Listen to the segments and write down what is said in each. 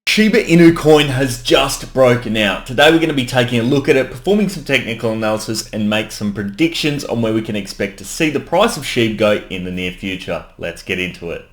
Shiba Inu coin has just broken out. Today we're going to be taking a look at it, performing some technical analysis and make some predictions on where we can expect to see the price of SHIB go in the near future. Let's get into it.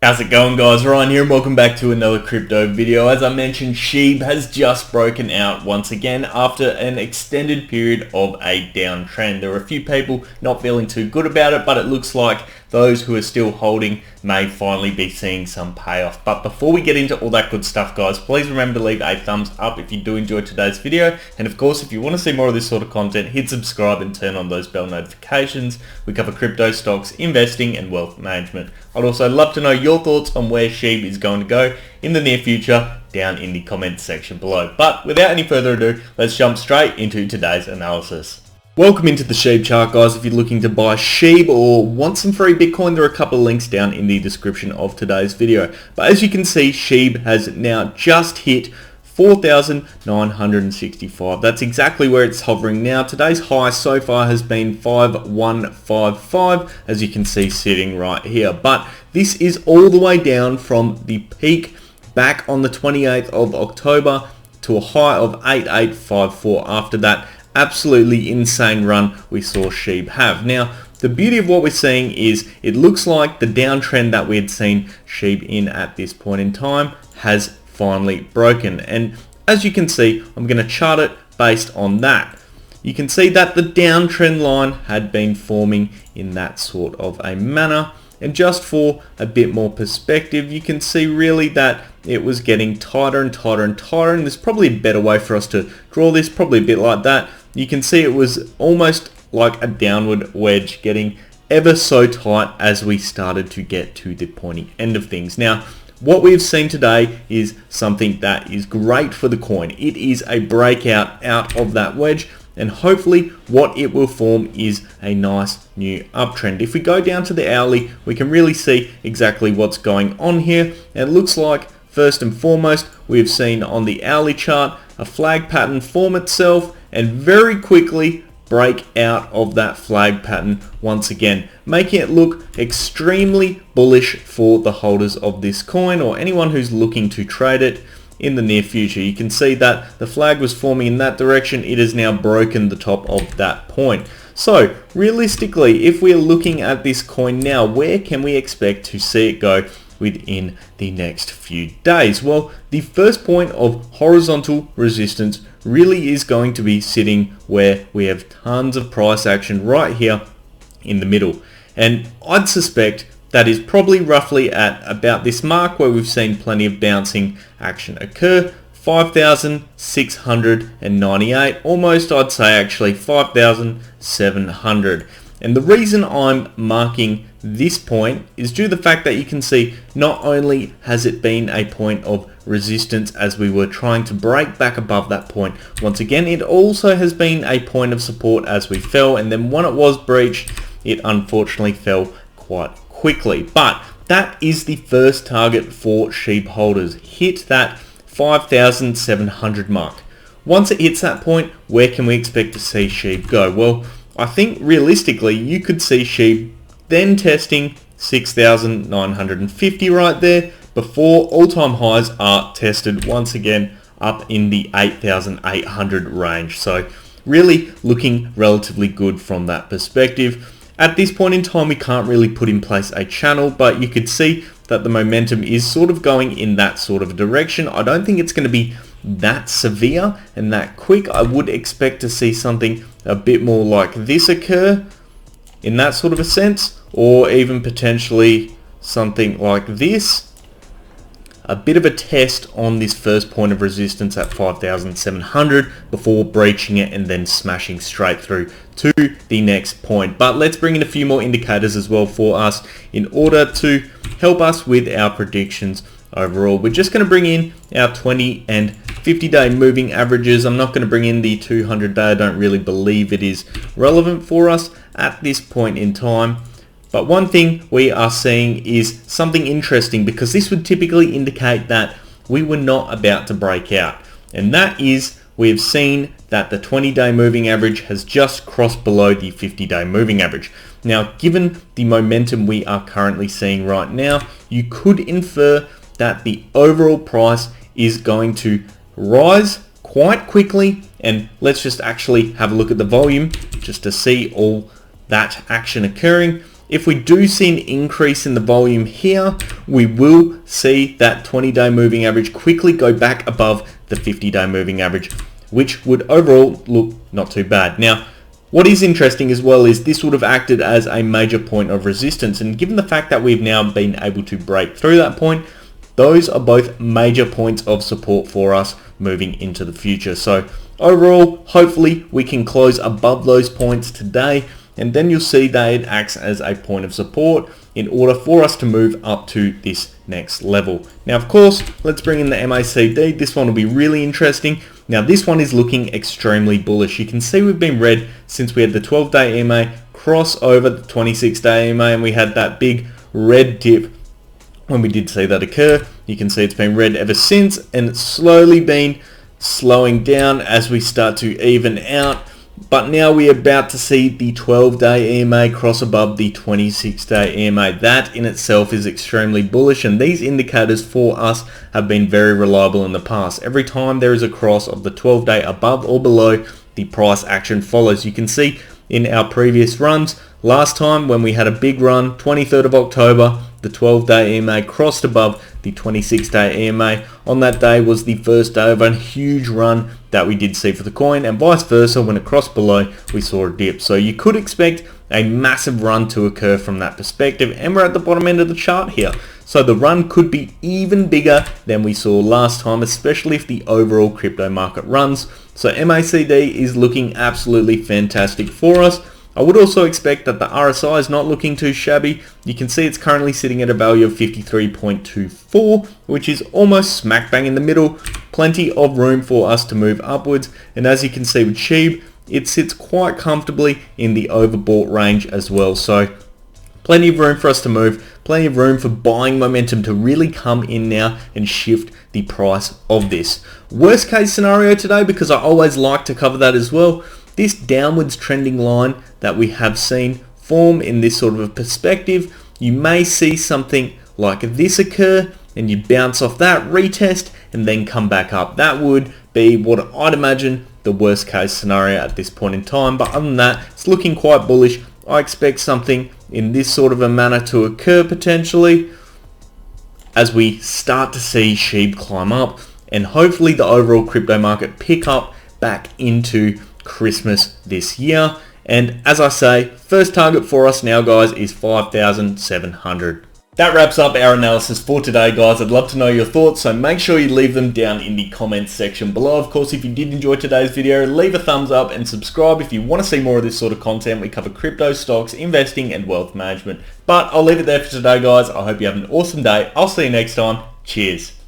How's it going, guys? Ryan here and welcome back to another crypto video. As I mentioned, SHIB has just broken out once again after an extended period of a downtrend. There are a few people not feeling too good about it, but it looks like those who are still holding may finally be seeing some payoff. But before we get into all that good stuff, guys, please remember to leave a thumbs up if you do enjoy today's video. And of course, if you want to see more of this sort of content, hit subscribe and turn on those bell notifications. We cover crypto, stocks, investing and wealth management. I'd also love to know your thoughts on where SHIB is going to go in the near future down in the comments section below. But without any further ado, let's jump straight into today's analysis. Welcome into the SHIB chart, guys. If you're looking to buy SHIB or want some free Bitcoin, there are a couple of links down in the description of today's video. But as you can see, SHIB has now just hit 4,965. That's exactly where it's hovering now. Today's high so far has been 5,155, as you can see sitting right here. But this is all the way down from the peak back on the 28th of October to a high of 8,854 after that absolutely insane run we saw SHIB have. Now, the beauty of what we're seeing is it looks like the downtrend that we had seen SHIB in at this point in time has finally broken. And as you can see, I'm going to chart it based on that. You can see that the downtrend line had been forming in that sort of a manner. And just for a bit more perspective, you can see really that it was getting tighter and tighter and tighter. And there's probably a better way for us to draw this, probably a bit like that. You can see it was almost like a downward wedge getting ever so tight as we started to get to the pointy end of things. Now, what we've seen today is something that is great for the coin. It is a breakout out of that wedge, and hopefully what it will form is a nice new uptrend. If we go down to the hourly, we can really see exactly what's going on here. And it looks like first and foremost, we've seen on the hourly chart a flag pattern form itself and very quickly break out of that flag pattern once again, making it look extremely bullish for the holders of this coin or anyone who's looking to trade it in the near future. You can see that the flag was forming in that direction. It has now broken the top of that point. So realistically, if we're looking at this coin now, where can we expect to see it go within the next few days? Well, the first point of horizontal resistance really is going to be sitting where we have tons of price action right here in the middle. And I'd suspect that is probably roughly at about this mark where we've seen plenty of bouncing action occur. 5,698, almost I'd say actually 5,700. And the reason I'm marking this point is due to the fact that you can see not only has it been a point of resistance as we were trying to break back above that point, once again it also has been a point of support as we fell, and then when it was breached it unfortunately fell quite quickly. But that is the first target for SHIB holders. Hit that 5,700 mark. Once it hits that point, where can we expect to see SHIB go? Well, I think realistically you could see SHIB then testing 6,950 right there before all-time highs are tested once again up in the 8,800 range. So really looking relatively good from that perspective. At this point in time, we can't really put in place a channel, but you could see that the momentum is sort of going in that sort of direction. I don't think it's going to be that severe and that quick. I would expect to see something a bit more like this occur in that sort of a sense, or even potentially something like this. A bit of a test on this first point of resistance at 5,700 before breaching it and then smashing straight through to the next point. But let's bring in a few more indicators as well for us in order to help us with our predictions overall. We're just going to bring in our 20 and 50-day moving averages. I'm not going to bring in the 200-day. I don't really believe it is relevant for us at this point in time. But one thing we are seeing is something interesting, because this would typically indicate that we were not about to break out. And that is, we have seen that the 20-day moving average has just crossed below the 50-day moving average. Now, given the momentum we are currently seeing right now, you could infer that the overall price is going to rise quite quickly. And let's just actually have a look at the volume just to see all that action occurring. If we do see an increase in the volume here, we will see that 20-day moving average quickly go back above the 50-day moving average, which would overall look not too bad. Now, what is interesting as well is this would have acted as a major point of resistance, and given the fact that we've now been able to break through that point, those are both major points of support for us moving into the future. So overall, hopefully we can close above those points today, and then you'll see that it acts as a point of support in order for us to move up to this next level. Now, of course, let's bring in the MACD. This one will be really interesting. Now, this one is looking extremely bullish. You can see we've been red since we had the 12-day EMA cross over the 26-day EMA, and we had that big red dip when we did see that occur. You can see it's been red ever since, and it's slowly been slowing down as we start to even out. But now we're about to see the 12-day EMA cross above the 26-day EMA. That in itself is extremely bullish, and these indicators for us have been very reliable in the past. Every time there is a cross of the 12-day above or below, the price action follows. You can see in our previous runs, last time when we had a big run, 23rd of October, the 12-day EMA crossed above the 26-day EMA. On that day was the first day of a huge run that we did see for the coin, and vice versa, when it crossed below, we saw a dip. So you could expect a massive run to occur from that perspective, and we're at the bottom end of the chart here. So the run could be even bigger than we saw last time, especially if the overall crypto market runs. So MACD is looking absolutely fantastic for us. I would also expect that the RSI is not looking too shabby. You can see it's currently sitting at a value of 53.24, which is almost smack bang in the middle. Plenty of room for us to move upwards. And as you can see with SHIB, it sits quite comfortably in the overbought range as well. So plenty of room for us to move, plenty of room for buying momentum to really come in now and shift the price of this. Worst case scenario today, because I always like to cover that as well, this downwards trending line that we have seen form in this sort of a perspective, you may see something like this occur, and you bounce off that, retest, and then come back up. That would be what I'd imagine the worst case scenario at this point in time. But other than that, it's looking quite bullish. I expect something in this sort of a manner to occur potentially as we start to see SHIB climb up, and hopefully the overall crypto market pick up back into Christmas this year. And as I say, first target for us now, guys, is 5,700. That wraps up our analysis for today, guys. I'd love to know your thoughts, so make sure you leave them down in the comments section below. Of course, if you did enjoy today's video, leave a thumbs up and subscribe if you want to see more of this sort of content. We cover crypto, stocks, investing, and wealth management. But I'll leave it there for today, guys. I hope you have an awesome day. I'll see you next time. Cheers.